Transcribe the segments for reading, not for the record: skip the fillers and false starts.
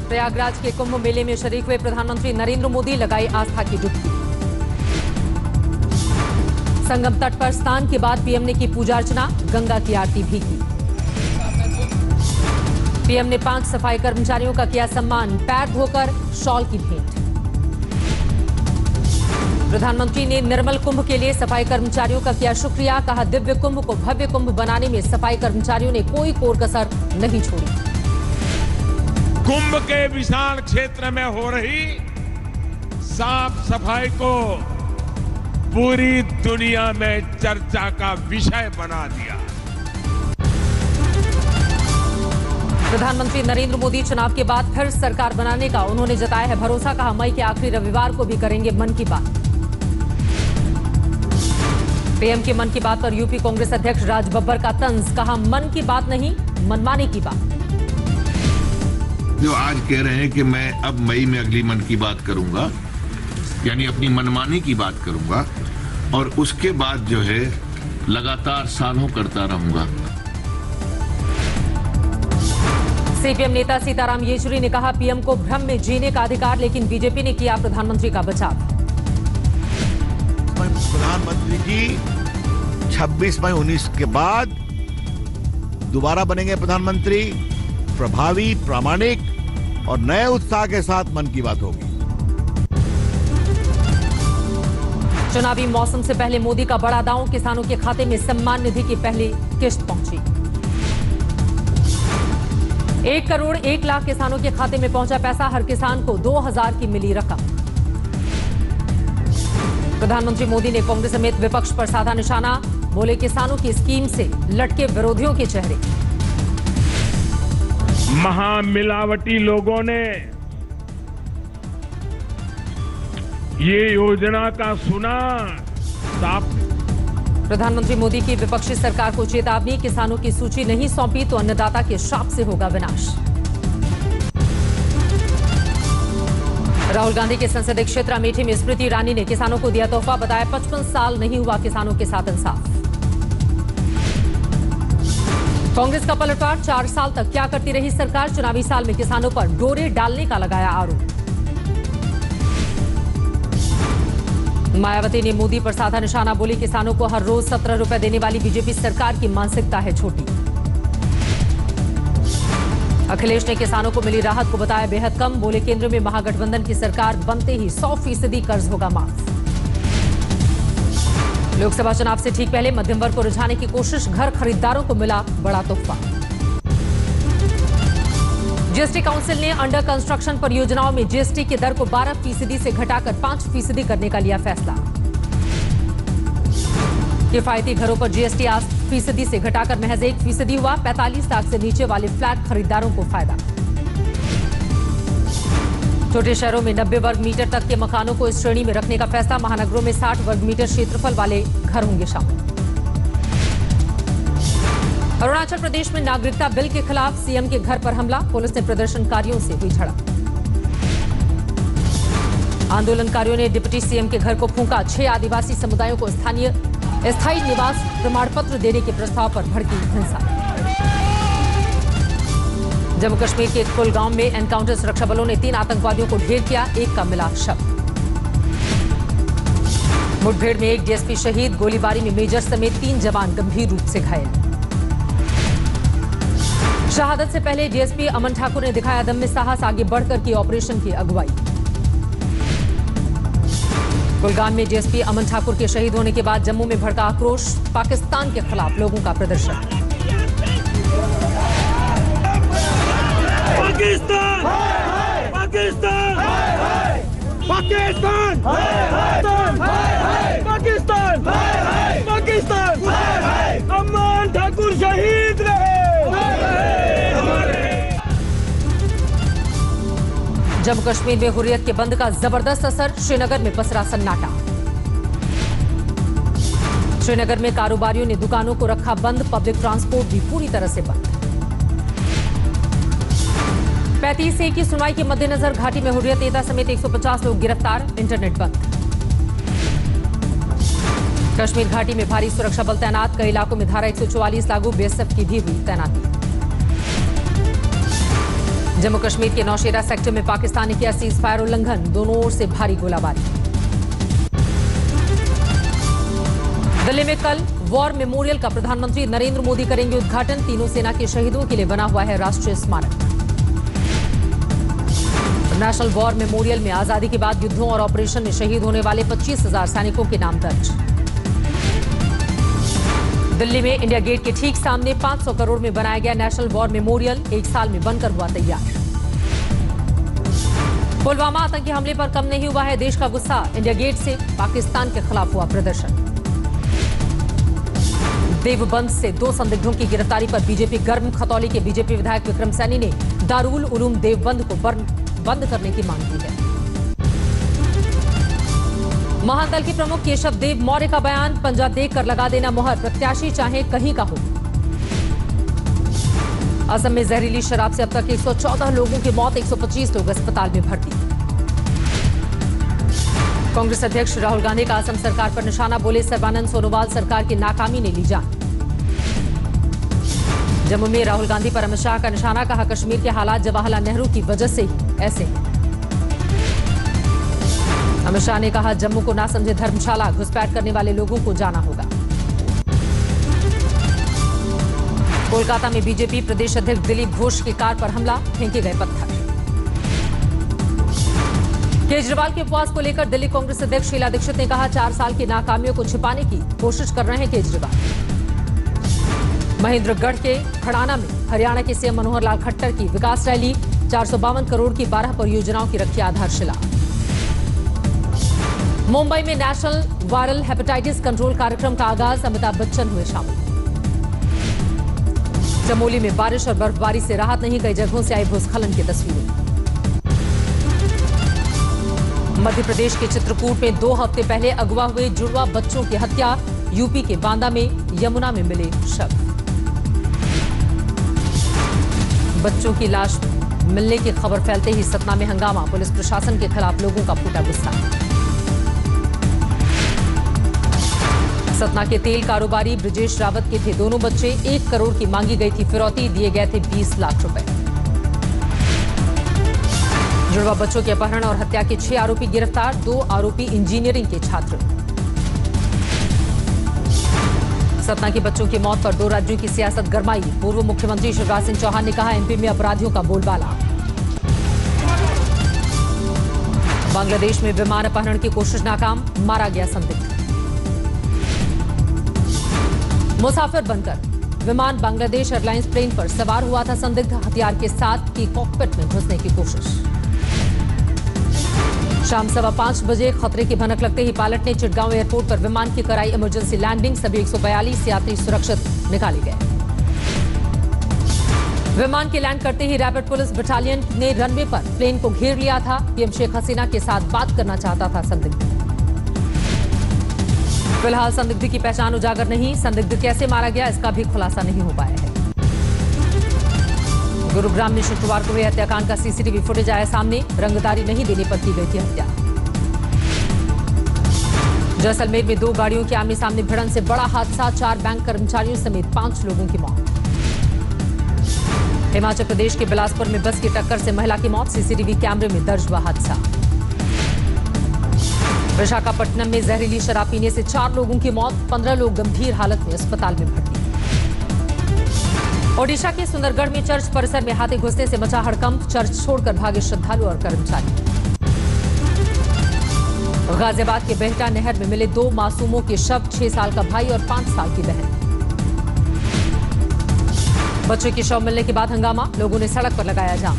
प्रयागराज के कुंभ मेले में शरीक हुए प्रधानमंत्री नरेंद्र मोदी लगाई आस्था की डुबकी। संगम तट पर स्नान के बाद पीएम ने की पूजा अर्चना, गंगा की आरती भी की। पीएम ने 5 सफाई कर्मचारियों का किया सम्मान, पैर धोकर शॉल की भेंट। प्रधानमंत्री ने निर्मल कुंभ के लिए सफाई कर्मचारियों का किया शुक्रिया, कहा दिव्य कुंभ को भव्य कुंभ बनाने में सफाई कर्मचारियों ने कोई कोर कसर नहीं छोड़ी। कुंभ के विशाल क्षेत्र में हो रही साफ सफाई को पूरी दुनिया में चर्चा का विषय बना दिया। प्रधानमंत्री नरेंद्र मोदी चुनाव के बाद फिर सरकार बनाने का उन्होंने जताया है भरोसा, कहा मई के आखिरी रविवार को भी करेंगे मन की बात। पीएम के मन की बात पर यूपी कांग्रेस अध्यक्ष राज बब्बर का तंज, कहा मन की बात नहीं मनमाने की बात। जो आज कह रहे हैं कि मैं अब मई में अगली मन की बात करूंगा, यानी अपनी मनमानी की बात करूंगा और उसके बाद जो है लगातार सालों करता रहूंगा। सीपीएम नेता सीताराम येचुरी ने कहा पीएम को भ्रम में जीने का अधिकार, लेकिन बीजेपी ने किया प्रधानमंत्री का बचाव। प्रधानमंत्री जी 26 मई 19 के बाद दोबारा बनेंगे प्रधानमंत्री, प्रभावी, प्रामाणिक और नए उत्साह के साथ मन की बात होगी। चुनावी मौसम से पहले मोदी का बड़ा दांव, किसानों के खाते में सम्मान निधि की पहली किश्त पहुंची। 1 करोड़ 1 लाख किसानों के खाते में पहुंचा पैसा, हर किसान को 2000 की मिली रकम। प्रधानमंत्री मोदी ने कांग्रेस समेत विपक्ष पर साधा निशाना, बोले किसानों की स्कीम से लटके विरोधियों के चेहरे। महामिलावटी लोगों ने ये योजना का सुना साफ। प्रधानमंत्री मोदी की विपक्षी सरकार को चेतावनी, किसानों की सूची नहीं सौंपी तो अन्नदाता के श्राप से होगा विनाश। राहुल गांधी के संसदीय क्षेत्र अमेठी में स्मृति ईरानी ने किसानों को दिया तोहफा, बताया 55 साल नहीं हुआ किसानों के साथ इंसाफ। कांग्रेस का पलटवार, 4 साल तक क्या करती रही सरकार, चुनावी साल में किसानों पर डोरे डालने का लगाया आरोप। मायावती ने मोदी पर साधा निशाना, बोली किसानों को हर रोज 17 रुपए देने वाली बीजेपी सरकार की मानसिकता है छोटी। अखिलेश ने किसानों को मिली राहत को बताया बेहद कम, बोले केंद्र में महागठबंधन की सरकार बनते ही 100% कर्ज होगा माफ। लोकसभा चुनाव से ठीक पहले मध्यम वर्ग को रिझाने की कोशिश, घर खरीदारों को मिला बड़ा तोहफा। जीएसटी काउंसिल ने अंडर कंस्ट्रक्शन परियोजनाओं में जीएसटी की दर को 12% से घटाकर 5% करने का लिया फैसला। किफायती घरों पर जीएसटी 8% से घटाकर महज 1% हुआ, 45 लाख से नीचे वाले फ्लैट खरीदारों को फायदा। छोटे शहरों में 90 वर्ग मीटर तक के मकानों को इस श्रेणी में रखने का फैसला, महानगरों में 60 वर्ग मीटर क्षेत्रफल वाले घर होंगे शामिल। अरुणाचल प्रदेश में नागरिकता बिल के खिलाफ सीएम के घर पर हमला, पुलिस ने प्रदर्शनकारियों से हुई झड़प। आंदोलनकारियों ने डिप्टी सीएम के घर को फूंका, 6 आदिवासी समुदायों को स्थायी निवास प्रमाण पत्र देने के प्रस्ताव पर भड़की हिंसा। जम्मू कश्मीर के कुलगांव में एनकाउंटर, सुरक्षा बलों ने 3 आतंकवादियों को ढेर किया, 1 का मिला शव। मुठभेड़ में 1 डीएसपी शहीद, गोलीबारी में मेजर समेत 3 जवान गंभीर रूप से घायल। शहादत से पहले डीएसपी अमन ठाकुर ने दिखाया दम्य साहस, आगे बढ़कर की ऑपरेशन की अगुवाई। कुलगाम में डीएसपी अमन ठाकुर के शहीद होने के बाद जम्मू में भड़का आक्रोश, पाकिस्तान के खिलाफ लोगों का प्रदर्शन। पाकिस्तान पाकिस्तान पाकिस्तान पाकिस्तान पाकिस्तान अमन ठाकुर शहीद रहे। जम्मू कश्मीर में हुर्रियत के बंद का जबरदस्त असर, श्रीनगर में पसरा सन्नाटा। श्रीनगर में कारोबारियों ने दुकानों को रखा बंद, पब्लिक ट्रांसपोर्ट भी पूरी तरह से बंद। 35A की सुनवाई के मद्देनजर घाटी में हुर्रियत नेता समेत 150 लोग गिरफ्तार, इंटरनेट बंद। कश्मीर घाटी में भारी सुरक्षा बल तैनात, कई इलाकों में धारा 144 लागू, बीएसएफ की भी हुई तैनाती। जम्मू कश्मीर के नौशेरा सेक्टर में पाकिस्तान ने किया सीज फायर उल्लंघन, दोनों ओर से भारी गोलाबारी। दिल्ली में कल वॉर मेमोरियल का प्रधानमंत्री नरेंद्र मोदी करेंगे उद्घाटन, तीनों सेना के शहीदों के लिए बना हुआ है राष्ट्रीय स्मारक। नेशनल वॉर मेमोरियल में आजादी के बाद युद्धों और ऑपरेशन में शहीद होने वाले 25,000 सैनिकों के नाम दर्ज। दिल्ली में इंडिया गेट के ठीक सामने 500 करोड़ में बनाया गया नेशनल वॉर मेमोरियल 1 साल में बनकर हुआ तैयार। पुलवामा आतंकी हमले पर कम नहीं हुआ है देश का गुस्सा, इंडिया गेट से पाकिस्तान के खिलाफ हुआ प्रदर्शन। देवबंद से 2 संदिग्धों की गिरफ्तारी पर बीजेपी गर्म, खतौली के बीजेपी विधायक विक्रम सैनी ने दारुल उलूम देवबंद को बंद करने की मांग की है। महान दल के प्रमुख केशव देव मौर्य का बयान, पंजा देख कर लगा देना मोहर, प्रत्याशी चाहे कहीं का हो। असम में जहरीली शराब से अब तक 114 लोगों की मौत, 125 लोग अस्पताल में भर्ती। कांग्रेस अध्यक्ष राहुल गांधी का असम सरकार पर निशाना, बोले सर्बानंद सोनोवाल सरकार की नाकामी ने ली जान। जम्मू में राहुल गांधी पर अमित शाह का निशाना, कहा कश्मीर के हालात जवाहरलाल नेहरू की वजह से ही ऐसे हैं। अमित शाह ने कहा जम्मू को ना समझे धर्मशाला, घुसपैठ करने वाले लोगों को जाना होगा। कोलकाता में बीजेपी प्रदेश अध्यक्ष दिलीप घोष की कार पर हमला, फेंके गए पत्थर। केजरीवाल के उपवास को लेकर दिल्ली कांग्रेस अध्यक्ष शीला दीक्षित ने कहा 4 साल की नाकामियों को छिपाने की कोशिश कर रहे हैं केजरीवाल। महेंद्रगढ़ के खड़ाना में हरियाणा के सीएम मनोहर लाल खट्टर की विकास रैली, 452 करोड़ की 12 परियोजनाओं की रखी आधारशिला। मुंबई में नेशनल वायरल हेपेटाइटिस कंट्रोल कार्यक्रम का आगाज, अमिताभ बच्चन हुए शामिल। चमोली में बारिश और बर्फबारी से राहत नहीं, कई जगहों से आई भूस्खलन की तस्वीरें। मध्य प्रदेश के चित्रकूट में 2 हफ्ते पहले अगवा हुए जुड़वा बच्चों की हत्या, यूपी के बांदा में यमुना में मिले शव। बच्चों की लाश मिलने की खबर फैलते ही सतना में हंगामा, पुलिस प्रशासन के खिलाफ लोगों का फूटा गुस्सा। सतना के तेल कारोबारी ब्रिजेश रावत के थे दोनों बच्चे, 1 करोड़ की मांगी गई थी फिरौती, दिए गए थे 20 लाख रुपए। जुड़वा बच्चों के अपहरण और हत्या के 6 आरोपी गिरफ्तार, 2 आरोपी इंजीनियरिंग के छात्र। सतना के बच्चों की मौत पर 2 राज्यों की सियासत गरमाई, पूर्व मुख्यमंत्री शिवराज सिंह चौहान ने कहा एमपी में अपराधियों का बोलबाला। बांग्लादेश में विमान अपहरण की कोशिश नाकाम, मारा गया संदिग्ध। मुसाफिर बनकर विमान बांग्लादेश एयरलाइंस प्लेन पर सवार हुआ था संदिग्ध, हथियार के साथ की कॉकपिट में घुसने की कोशिश। शाम 5:15 बजे खतरे की भनक लगते ही पायलट ने चिटगांव एयरपोर्ट पर विमान की कराई इमरजेंसी लैंडिंग, सभी 142 यात्री सुरक्षित निकाले गए। विमान के लैंड करते ही रैपिड पुलिस बटालियन ने रनवे पर प्लेन को घेर लिया था, पीएम शेख हसीना के साथ बात करना चाहता था संदिग्ध। फिलहाल संदिग्ध की पहचान उजागर नहीं, संदिग्ध कैसे मारा गया इसका भी खुलासा नहीं हो पाया है। गुरुग्राम में शुक्रवार को हुए हत्याकांड का सीसीटीवी फुटेज आया सामने, रंगदारी नहीं देने पर की गई थी हत्या। जैसलमेर में 2 गाड़ियों की आमने सामने भिड़ंत से बड़ा हादसा, 4 बैंक कर्मचारियों समेत 5 लोगों की मौत। हिमाचल प्रदेश के बिलासपुर में बस की टक्कर से महिला की मौत, सीसीटीवी कैमरे में दर्ज हुआ हादसा। विशाखापट्टनम में जहरीली शराब पीने से 4 लोगों की मौत, 15 लोग गंभीर हालत में अस्पताल में भर्ती। ओडिशा के सुंदरगढ़ में चर्च परिसर में हाथी घुसने से मचा हड़कंप, चर्च छोड़कर भागे श्रद्धालु और कर्मचारी। गाजियाबाद के बेहटा नहर में मिले 2 मासूमों के शव, 6 साल का भाई और 5 साल की बहन। बच्चे के शव मिलने के बाद हंगामा, लोगों ने सड़क पर लगाया जाम।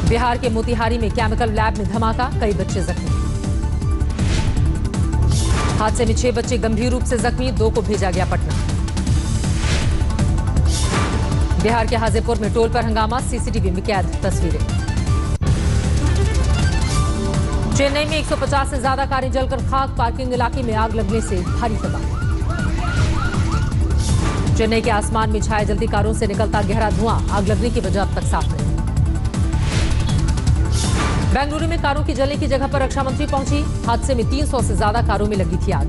बिहार के मोतिहारी में केमिकल लैब में धमाका, कई बच्चे जख्मी। हादसे में 6 बच्चे गंभीर रूप से जख्मी, 2 को भेजा गया पटना। बिहार के हाजीपुर में टोल पर हंगामा, सीसीटीवी में कैद तस्वीरें। चेन्नई में 150 से ज्यादा कारें जलकर खाक, पार्किंग इलाके में आग लगने से भारी तबाही। चेन्नई के आसमान में छाए जल्दी कारों से निकलता गहरा धुआं, आग लगने की वजह अब तक साफ नहीं। बेंगलुरु में कारों की जलने की जगह पर रक्षा मंत्री पहुंची, हादसे में 300 से ज्यादा कारों में लगी थी आग।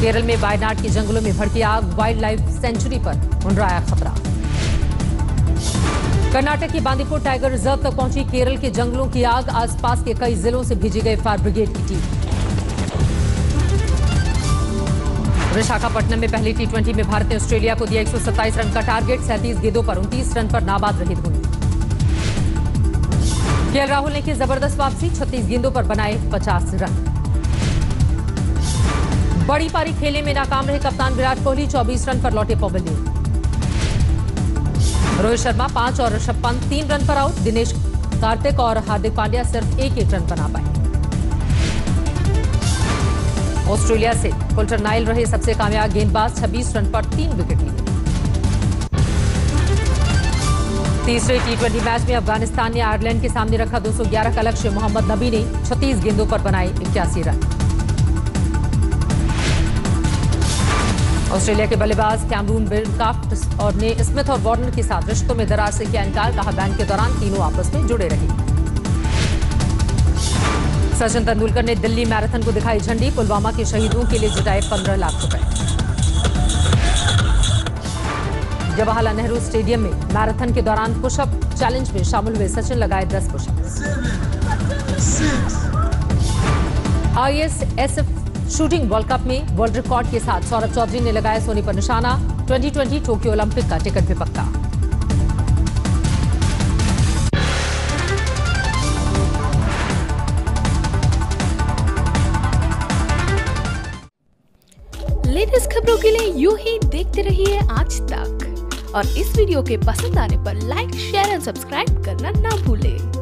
केरल में वायनाड के जंगलों में भड़की आग, वाइल्ड लाइफ सेंचुरी पर मंडराया खतरा। कर्नाटक के बांदीपुर टाइगर रिजर्व तक पहुंची केरल के जंगलों की आग, आसपास के कई जिलों से भेजी गई फायर ब्रिगेड की टीम। विशाखापट्टनम में पहली T20 में भारत ने ऑस्ट्रेलिया को दिया 127 रन का टारगेट, 37 गेंदों पर 29 रन पर नाबाद रहे धोनी। केएल राहुल ने की जबरदस्त वापसी, 36 गेंदों पर बनाए 50 रन। बड़ी पारी खेले में नाकाम रहे कप्तान विराट कोहली, 24 रन पर लौटे पवेलियन। रोहित शर्मा 5 और ऋषभ पंत 3 रन पर आउट, दिनेश कार्तिक और हार्दिक पांड्या सिर्फ एक रन बना पाए। ऑस्ट्रेलिया से कुल्टर नाइल रहे सबसे कामयाब गेंदबाज, 26 रन पर 3 विकेट लिए। तीसरे T20 मैच में अफगानिस्तान ने आयरलैंड के सामने रखा 211 का लक्ष्य, मोहम्मद नबी ने 36 गेंदों पर बनाए 81 रन। ऑस्ट्रेलिया के बल्लेबाज कैमरून बेनक्राफ्ट और ने स्मिथ और वार्नर के साथ रिश्तों में दरार से किया इनकार, कहा बैन के दौरान तीनों आपस में जुड़े रहे। सचिन तेंदुलकर ने दिल्ली मैराथन को दिखाई झंडी, पुलवामा के शहीदों के लिए जुटाए 15 लाख रुपए। जवाहरलाल नेहरू स्टेडियम में मैराथन के दौरान पुशअप चैलेंज में शामिल हुए सचिन, लगाए 10 pushup. ISSF shooting world cup में वर्ल्ड रिकॉर्ड के साथ सौरभ चौधरी ने लगाया सोने पर निशाना, 2020 टोक्यो ओलंपिक का टिकट भी पक्का। लेटेस्ट खबरों के लिए यूं ही देखते रहिए आज तक और इस वीडियो के पसंद आने पर लाइक, शेयर एंड सब्सक्राइब करना ना भूलें।